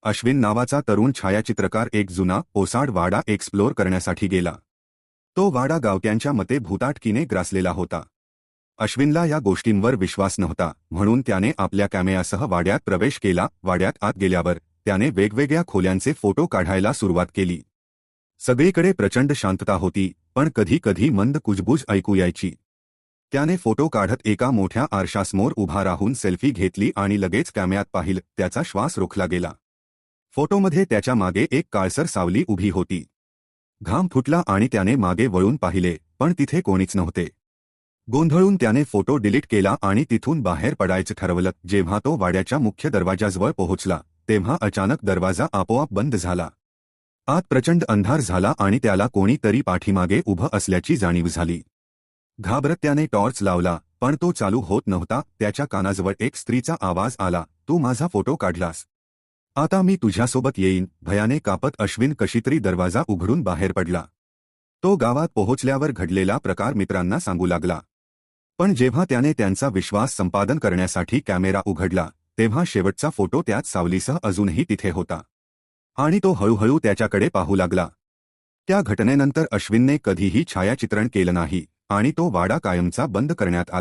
अश्विन नावाचा तरुण छायाचित्रकार एक जुना ओसाड वाडा एक्सप्लोर करण्यासाठी गेला। तो वाडा गावकऱ्यांच्या मते भूताटकीने ग्रासलेला होता। अश्विनला या गोष्टींवर विश्वास नव्हता, म्हणून त्याने आपल्या कॅमेऱ्यासह वाड्यात प्रवेश केला। वाड्यात आत गेल्यावर त्याने वेगवेगळ्या खोल्यांचे फोटो काढायला सुरुवात केली। सगळीकडे प्रचंड शांतता होती, पण कधी-कधी मंद कुजबुज ऐकू यायची। त्याने फोटो काढत एका मोठ्या आरशासमोर उभा राहून सेल्फी घेतली आणि लगेच कॅमेऱ्यात पाहिलं। त्याचा श्वास रोखला गेला। फोटोमध्ये त्याच्या मागे एक काळसर सावली उभी होती। घाम फुटला आणि त्याने मागे वळून पाहिले, पण तिथे कोणीच नव्हते। गोंधळून त्याने फोटो डिलीट केला आणि तिथून बाहेर पडायचं ठरवलं। जेव्हा तो वाड्याच्या मुख्य दरवाजाजवळ पोहोचला, तेव्हा अचानक दरवाजा आपोआप बंद झाला। आत प्रचंड अंधार झाला आणि त्याला कोणीतरी पाठीमागे उभं असल्याची जाणीव झाली। घाबरत त्याने टॉर्च लावला, पण तो चालू होत नव्हता। त्याच्या कानाजवळ एक स्त्रीचा आवाज आला, "तू माझा फोटो काढलास, आता मी तुझ्यासोबत येईन." भयाने कापत अश्विन कशीतरी दरवाजा उघडून बाहेर पडला। तो गावात पोहोचल्यावर घडलेला प्रकार मित्रांना सांगू लागला। पण जेव्हा त्याने त्यांचा विश्वास संपादन करण्यासाठी कॅमेरा उघडला, तेव्हा शेवटचा फोटो त्याच सावलीसह अजूनही तिथे होता आणि तो हळूहळू त्याच्याकडे पाहू लागला। त्या घटनेनंतर अश्विनने कधीही छायाचित्रण केलं नाही आणि तो वाडा कायमचा बंद करण्यात आला।